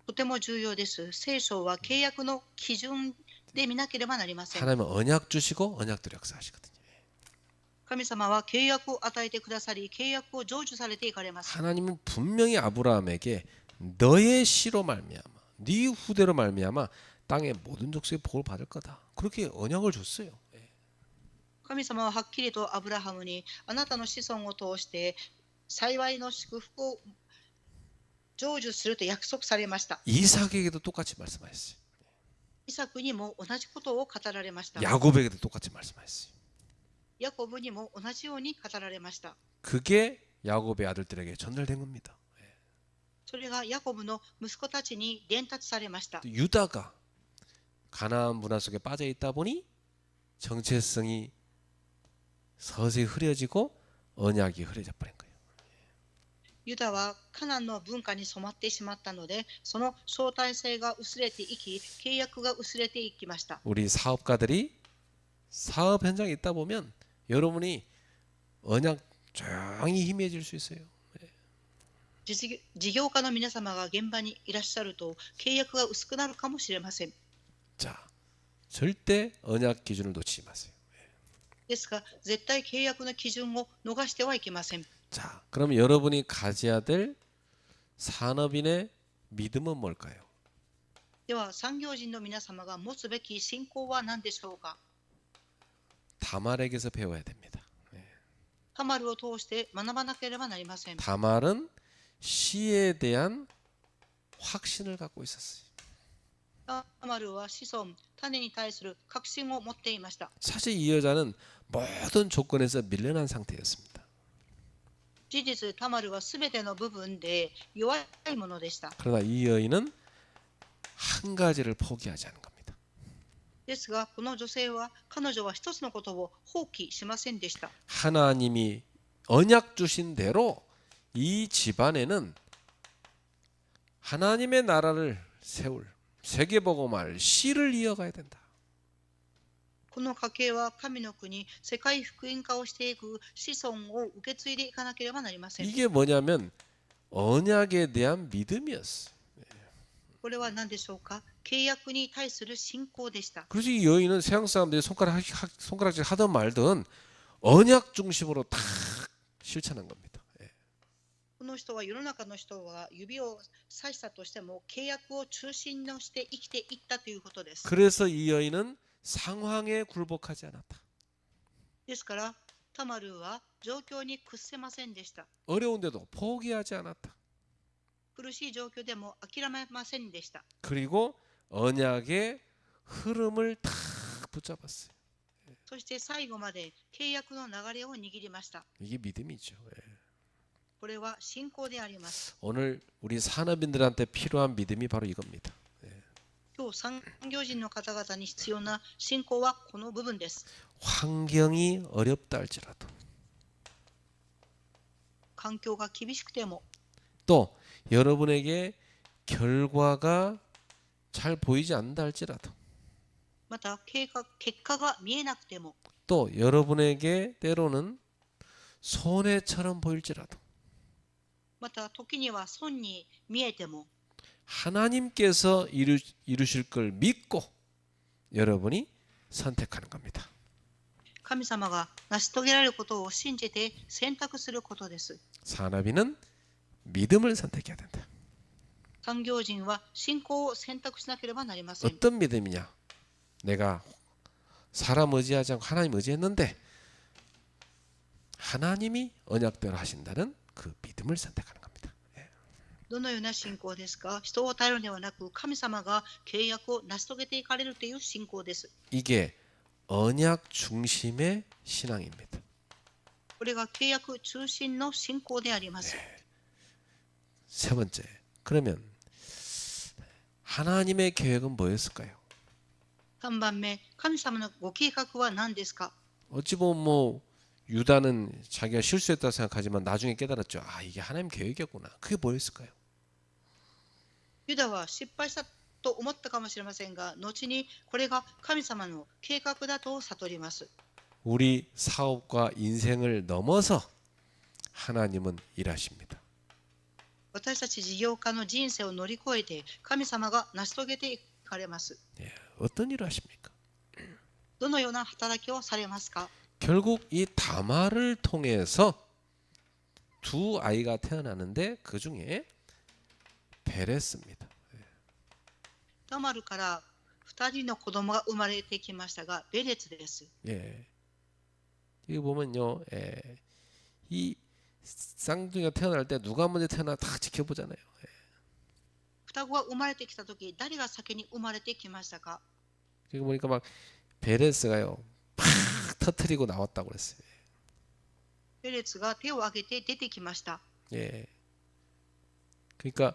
とても重要です。聖書は契約の基準で見なければなりません。 하나님은 언약 주시고 언약대로 역사하시거든요. 神様は契約を与えてくださり、契約を成就されていかれます。 하나님은 분명히 아브라함에게 너의 씨로 말미암아 네 후대로 말미암아 땅의 모든 족속의 복을 받을 거다. 그렇게 언약을 줬어요. 神様ははっきりとアブラハムにあなたの子孫を通して幸いの祝福を成就すると約束されました。 이삭에게도 똑같이 말씀하셨어요. イサクにも同じことを語られました。 야곱에게도 똑같이 말씀하셨어요. ヤコブにも同じように語られました。 그게 야곱의 아들들에게 전달된 겁니다. それがヤコブの息子たちに伝達されました。 유다가 가나안 문화 속에 빠져 있다 보니 정체성이 서서히 흐려지고 언약이 흐려져 버린 거예요. ユダはカナンの文化に染まってしまったので、その相対性が薄れていき、契約が薄れていきました。 우리 사업가들이 사업 현장에 있다 보면 여러분이 언약 조용히 희미해질 수 있어요. 事業家の皆様が現場にいらっしゃると、契約が薄くなるかもしれません。 자, 절대 언약 기준을 놓치지 마세요. ですが、絶対契約の基準を逃してはいけません。 자, 그럼 여러분이 가져야 될 산업인의 믿음은 뭘까요? では、産業人の皆様が持つべき信仰は何でしょうか。 다말에게서 배워야 됩니다. タマルを通して学ばなければなりません。 다말은 씨에 대한 확신을 갖고 있었어요. タマルは子孫、種に対する確信を持っていました。 사실 이 여자는 모든 조건에서 밀려난 상태였습니다. 事実、タマルはすべての部分で弱いものでした。 그러나 이 여인은 한 가지를 포기하지 않은 겁니다. ですが、この女性は、彼女は一つのことを放棄しませんでした。 하나님이 언약 주신 대로 이 집안에는 하나님의 나라를 세울 세계복음할 씨를 이어가야 된다. この家系は神の国、世界福音化をしていく子孫を受け継いでいかなければなりません。 이게 뭐냐면 언약에 대한 믿음이었어. これは何でしょうか。契約に対する信仰でした。 그래서 이 여인은 서양 사람들이 손가락질 하든 말든 언약 중심으로 다 실천한 겁니다. この人は世の中の人は指を指したとしても契約を中心として生きていったということです。 그래서 이 여인은 상황에 굴복하지 않았다. ですからタマルは状況に屈せませんでした。 어려운데도 포기하지 않았다. 苦しい状況でも諦めませんでした。 그리고 언약의 흐름을 탁 붙잡았어요. そして最後まで契約の流れを握りました。 이게 믿음이죠. これは信仰であります。 오늘 우리 산업인들한테 필요한 믿음이 바로 이겁니다. 今日産業人の方々に必要な信仰はこの部分です。 환경이 어렵다 할지라도 環境が厳しくても 또 여러분에게 결과가 잘 보이지 않는다 할지라도 また結果が見えなくても 또 여러분에게 때로는 손해처럼 보일지라도 また時には損に見えても 하나님께서 이루실 걸 믿고 여러분이 선택하는 겁니다. 神様が成し遂げられることを信じて選択することです。 산업인은 믿음을 선택해야 된다. 産業人は信仰を選択しなければなりません。 어떤 믿음이냐? 내가 사람 의지하지 않고 하나님 의지했는데 하나님이 언약대로 하신다는 그 믿음을 선택하는 겁니다. どのような信仰ですか。人を頼るのではなく神様が契約を成し遂げていかれるという信仰です。 이게 언약 중심의 신앙입니다. これが契約中心の信仰であります。 세 번째, 그러면 하나님의 계획은 뭐였을까요? 3番目、神様のご計画は何ですか。 어찌 보면 뭐 유다는 자기가 실수했다고 생각하지만 나중에 깨달았죠. 아, 이게 하나님 계획이었구나. 그게 뭐였을까요? ユダは失敗したと思ったかもしれませんが、後にこれが神様の計画だと悟ります。 우리 사업과 인생을 넘어서 하나님은 일하십니다. 私たち事業家の人生を乗り越えて神様が成し遂げていかれます。 예, 어떤 일을 하십니까? どのような働きをされますか。 결국 이 다말을 통해서 두 아이가 태어나는데 그 중에 베레스입니다. タマルから2人の子供が生まれてきましたが、ベレツです。 예. 여기 보면요, 이 쌍둥이가 태어날 때 누가 먼저 태어나 다 지켜보잖아요. 双子が生まれてきた時、誰が先に生まれてきましたか？ 여기 보니까 막 베레스가요, 팍 터트리고 나왔다고 그랬어요. ベレツが手を挙げて出てきました。 예. 그러니까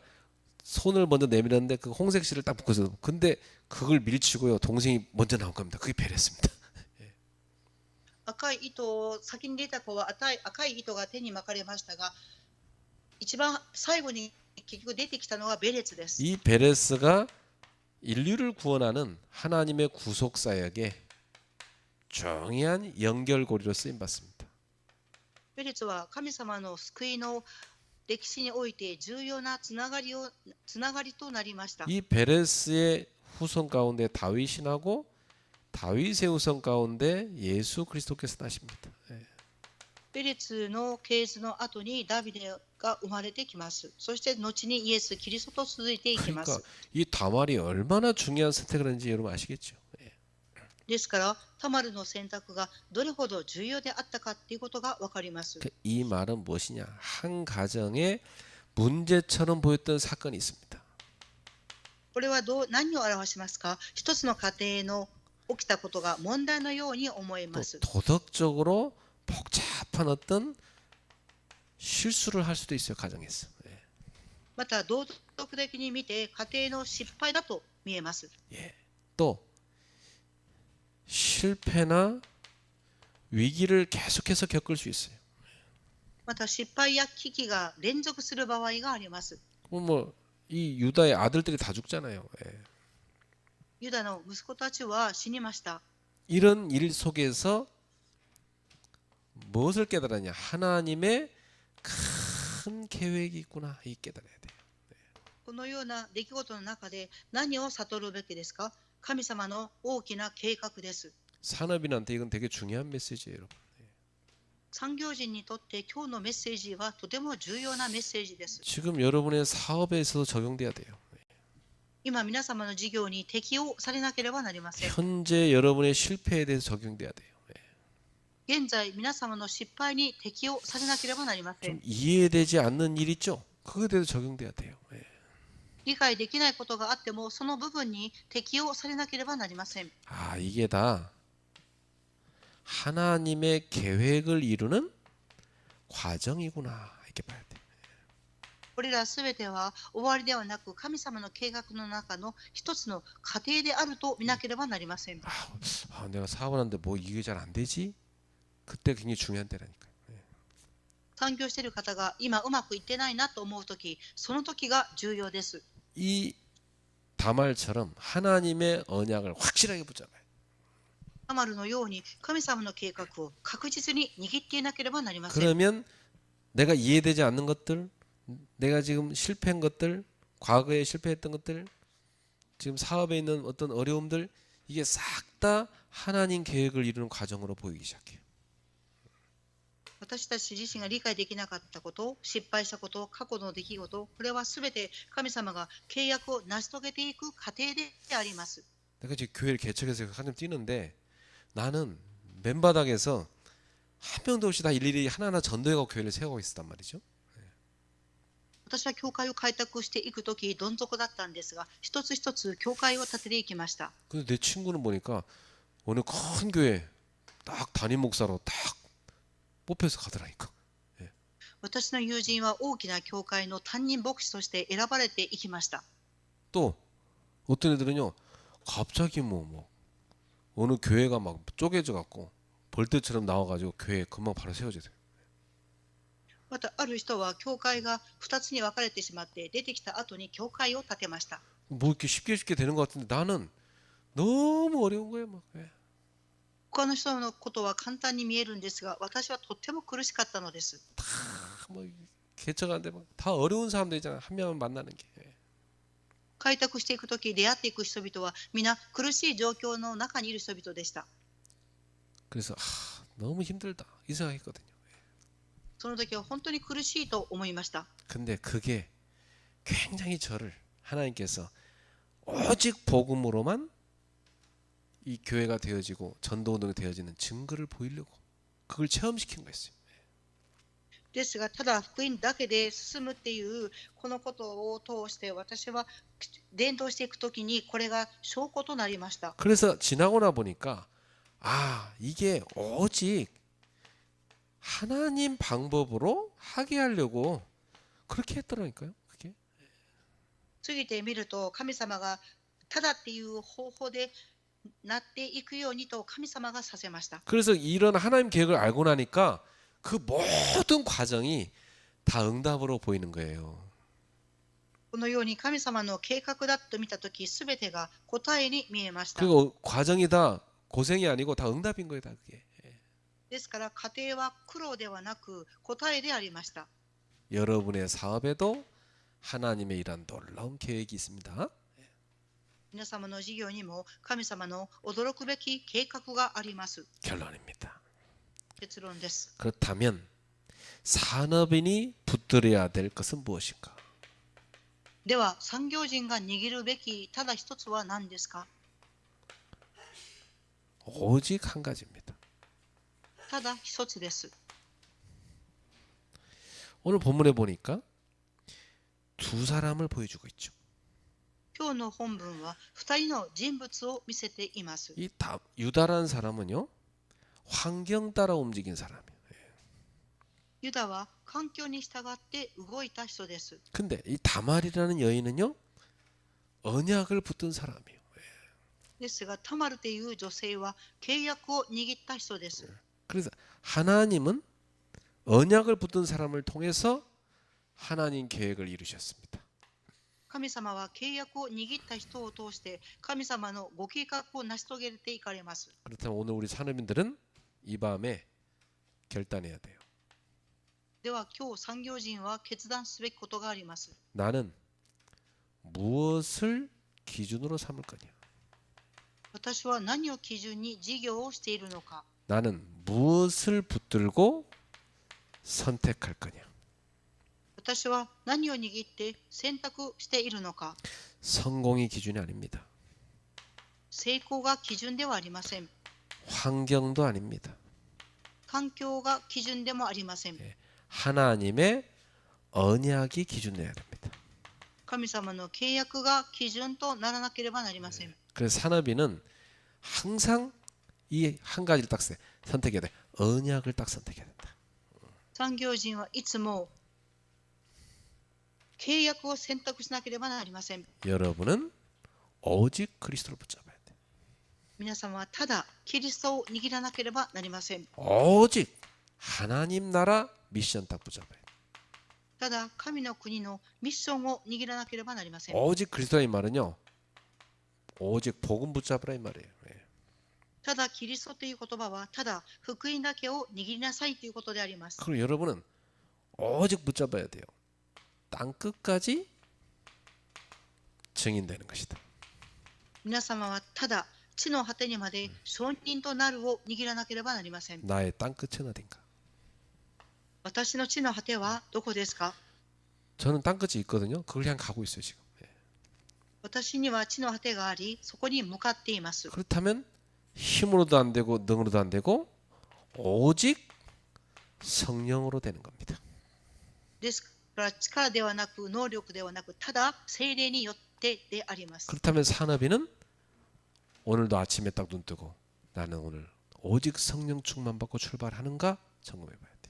손을 먼저 내밀었는데 그 홍색 실을 딱 묶어서, 근데 그걸 밀치고요, 동생이 먼저 나온 겁니다. 그게 베레스입니다. 赤い糸を先に出た子は赤い糸が手に巻かれましたが、一番最後に結局出てきたのはベレツです。 이 베레스가 인류를 구원하는 하나님의 구속 사역에 중요한 연결고리로 쓰임 받습니다. ベレツは神様の救いの歴史において重要なつながりとなりました。 이 베레스의 후손 가운데 다윗이 나고 다윗의 후손 가운데 예수 그리스도께서 나십니다. ベレツの系図の後にダビデが生まれてきます。そして後にイエス・キリストと続いていきま 그러니까 す。 이 다말이 얼마나 중요한 선택을 했는지 여러분 아시겠죠? ですからタマルの選択がどれほど重要であったかということが分かります。 이 말은 무엇이냐? 한 가정에 문제처럼 보였던 사건이 있습니다. これは何を表しますか？一つの家庭の起きたことが問題のように思え 또 ます。 도덕적으로 복잡한 어떤 실수를 할 수도 있어요, 가정에서. また道徳的に見て家庭の失敗だと見えます。 또 실패나 위기를 계속해서 겪을 수 있어요. また失敗や危機が連続する場合があります。 뭐 이 유다의 아들들이 다 죽잖아요. ユダの息子たちは死にました。 이런 일 속에서 무엇을 깨달았냐? 하나님의 큰 계획이 있구나. 이 깨달아야 돼요. このような出来事の中で何を悟るべきですか？神様の大きな計画です。 산업인한테 이건 되게 중요한 메시지예요, 여러분. 産業人にとって今日のメッセージはとても重要なメッセージです。 지금 여러분의 사업에서도 적용돼야 돼요. 今皆様の事業に適用されなければなりません。 현재 여러분의 실패에 대해서 적용돼야 돼요. 現在皆様の失敗に適用されなければなりませ 좀 ん。 이해되지 않는 일 있죠? 그거에 대해서 적용돼야 돼요. 理解できないことがあってもその部分に適用されなければなりません。 아, 이게 다 하나님의 계획을 이루는 과정이구나. 이렇게 봐야 돼. これらすべては終わりではなく神様の計画の中の一つの過程であると見なければなりません。 내가 사업을 하는데 뭐 이게 잘 안 되지? 그때 굉장히 중요한 때라니까요. 産業している方が今うまくいってないなと思うとき、その時が重要です。 이 다말처럼 하나님의 언약을 확실하게 붙잡아요. タマルのように神様の計画を確実に握っていなければなりません。 그러면 내가 이해되지 않는 것들, 내가 지금 실패한 것들, 과거에 실패했던 것들, 지금 사업에 있는 어떤 어려움들, 이게 싹 다 하나님 계획을 이루는 과정으로 보이기 시작해요. 私たち自身が理解できなかったこと、失敗したこと、過去の出来事、これはすべて神様が契約を成し遂げていく過程であります。 내가 지금 교회를 개척해서 한참 뛰는데 나는 맨바닥에서 한 명도 없이 다 일일이 하나하나 전도해가고 교회를 세우고 있었단 말이죠. 私は教会を開拓していくとき、どん底だったんですが、一つ一つ教会を建てていきました。 근데 내 친구는 보니까 어느 큰 교회 딱 담임 목사로 딱 뽑혀서 가더라니까. 私の友人は大きな教会の担任牧師として選ばれていきました。 또 어떤 애들은요, 갑자기 뭐 어느 교회가 막 쪼개져 갖고 벌떼처럼 나와가지고 교회 금방 바로 세워져요. またある人は教会が2つに分かれてしまって出てきた後に教会を建てました。 뭐 이렇게 쉽게 되는 것 같은데 나는 너무 어려운 거예요, 막. 他の人のことは簡単に見えるんですが、私はとっても苦しかったのです。 뭐 개척하는데 막 다 어려운 사람들이잖아. 한 명을 만나는 게. 開拓していくとき出会っていく人々は皆苦しい状況の中にいる人々でした。 그래서 너무 힘들다 이 생각했거든요. その時は本当に苦しいと思いました。 근데 그게 굉장히 저를 하나님께서 오직 복음으로만 이 교회가 되어지고 전도 운동이 되어지는 증거를 보이려고 그걸 체험시킨 거였어요. ですが、ただ福音だけで進むっていうこのことを通して私は伝道していくときにこれが証拠となりました。 그래서 지나고 나 보니까 이게 오직 하나님 방법으로 하게 하려고 그렇게 했더라니까요. 그게. 過ぎてみると神様がただっていう方法でなっていくようにと神様がさせました。 그래서 이런 하나님 계획을 알고 나니까 그 모든 과정이 다 응답으로 보이는 거예요. このように神様の計画だと見たとき、すべてが答えに見えました。 그리고 과정이 다 고생이 아니고 다 응답인 거예요, 다 그게. ですから過程は苦労ではなく答えでありました。 여러분의 사업에도 하나님의 이런 놀라운 계획이 있습니다. 皆様の事業にも神様の驚くべき計画があります。 결론입니다. 結論です。 그렇다면 산업인이 붙들어야 될 것은 무엇인가? では産業人が握るべきただ一つは何ですか？ 오직 한 가지입니다. ただ一つです。 오늘 본문에 보니까 두 사람을 보여주고 있죠. 今日の本文は2人の人物を見せています。 이 유다라는 사람은요, 환경 따라 움직인 사람이에요. ユダは環境に従って動いた人です。 근데 이 다말이라는 여인은요, 언약을 붙든 사람이에요. ですがタマルという女性は契約を握った人です。 그래서 하나님은 언약을 붙든 사람을 통해서 하나님 계획을 이루셨습니다. 神様は契約を握った人を通して神様のご計画を成し遂げていかれます。 그렇다면 오늘 우리 산업인들은 이 밤에 결단해야 돼요. では今日産業人は決断すべきことがあります。 나는 무엇을 기준으로 삼을 거냐? 私は何を基準に事業をしているのか。 나는 무엇을 붙들고 선택할 거냐? 私は何を握って選択しているのか。 성공이 기준이 아닙니다. 成功が基準ではありません。 환경도 아닙니다. 環境が基準でもありません。 하나님의 언약이 기준돼야 됩니다. 神様の契約が基準とならなければなりません。 그래서 산업인은 항상 이 한 가지를 딱 선택해야 돼. 언약을 딱 선택해야 된다. 産業人はいつも契約を選択しなければなりません。 여러분은 오직 그리스도를 붙잡아야 돼. 皆様はただキリストを握らなければなりません。 오직 하나님 나라 미션 딱 붙잡아야 돼. ただ神の国のミッションを握らなければなりません。 오직 그리스도의 말은요. 오직 복음 붙잡으라 이 말이에요. 예. ただキリストという言葉はただ福音だけを握りなさいということであります。 그리고 여러분은 오직 붙잡아야 돼요. 땅 끝까지 증인되는 것이다. 皆様はただ地の果てにまで証人となるを握らなければなりません。 나의 땅 끝은 어딘가? 私の地の果てはどこですか？ 저는 땅 끝이 있거든요. 그걸 향해 가고 있어요 지금. 예. 私には地の果てがあり、そこに向かっています。 그렇다면 힘으로도 안 되고 능으로도 안 되고 오직 성령으로 되는 겁니다. ですから力ではなく能力ではなくただ聖霊によってであります。 그렇다면 산업인은 오늘도 아침에 딱 눈 뜨고 나는 오늘 오직 성령 충만 받고 출발하는가 점검해 봐야 돼.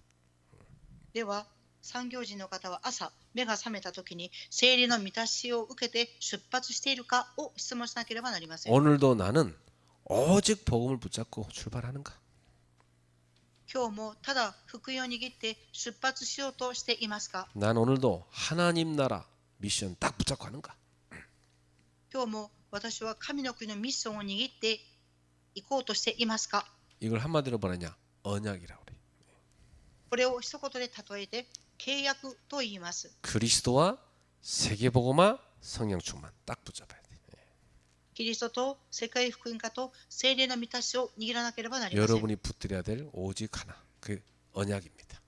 では産業人の方は朝目が覚めた時に聖霊の満たしを受けて出発しているかを質問しなければなりません。 오늘도 나는 오직 복음을 붙잡고 출발하는가? 今日もただ福音を握って出発しようとしていますか？ 난 오늘도 하나님 나라 미션 딱 붙잡고 하는가? 今日も私は神の国のミッションを握っていこうとしていますか？ 이걸 한마디로 뭐라냐? 언약이라 그래. これを一言で例えて契約と言います。 그리스도와 세계복음화 성령 충만 딱 붙잡아야 돼. キリストと世界福音化と聖霊の満たしを握らなければなりません。 여러분이 붙들어야 될 오직 하나 그 언약입니다.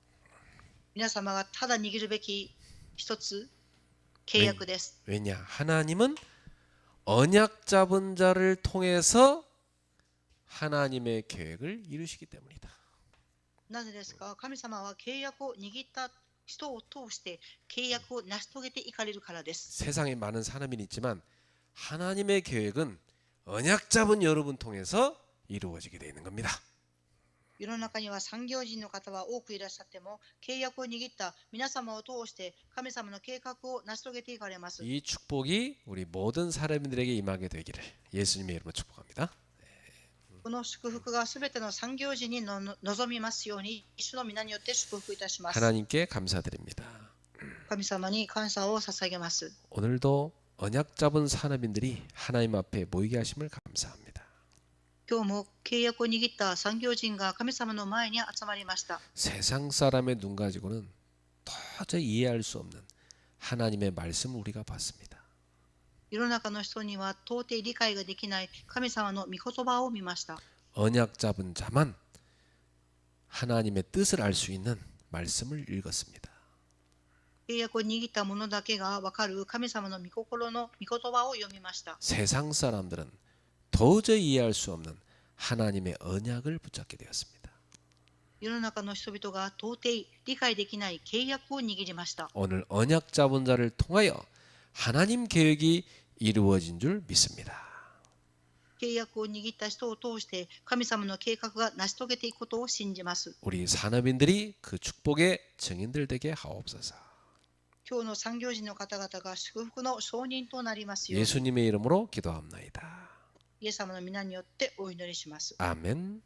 皆様がただ握るべき一つ契約です。 왜냐? 하나님은 언약 잡은 자를 통해서 하나님의 계획을 이루시기 때문이다. なぜですか？神様は契約を握った人を通して契約を成し遂げていかれるからです。 세상에 많은 사람이 있지만 하나님의 계획은 언약 잡은 여러분 통해서 이루어지게 되어 있는 겁니다. 世の中には産業人の方は多くいらっしゃっても、契約を握った皆様を通して神様の計画を成し遂げていかれます。 이 축복이 우리 모든 사람들에게 임하게 되기를 예수님의 이름으로 축복합니다. この祝福がすべての産業人に望みますように、主の皆によって祝福いたします。 하나님께 감사드립니다. 神様に感謝を捧げます。 오늘도 언약 잡은 산업인들이 하나님 앞에 모이게 하심을 감사합니다. 今日も契約を握った産業人が神様の前に集まりました。 세상 사람의 눈 가지고는 도저히 이해할 수 없는 하나님의 말씀을 우리가 봤습니다. 世の中の人には到底理解ができない神様の御言葉を見ました。 언약 잡은 자만 하나님의 뜻을 알 수 있는 말씀을 읽었습니다. 契約を握った者だけが分かる神様の御心の御言葉を読みました。 세상 사람들은 도저히 이해할 수 없는 하나님의 언약을 붙잡게 되었습니다. 世の中の人々が到底理解できない契約を握りました。 오늘 언약 잡은 자를 통하여 하나님 계획이 이루어진 줄 믿습니다. 契約を握った人を通して神様の計画が成し遂げていくことを信じます。 우리 산업인들이 그 축복의 증인들 되게 하옵소서. 今日の産業人の方々が祝福の証人となりますように、 예수님의 이름으로 기도합나이다. イエス様の皆によってお祈りします。 아멘.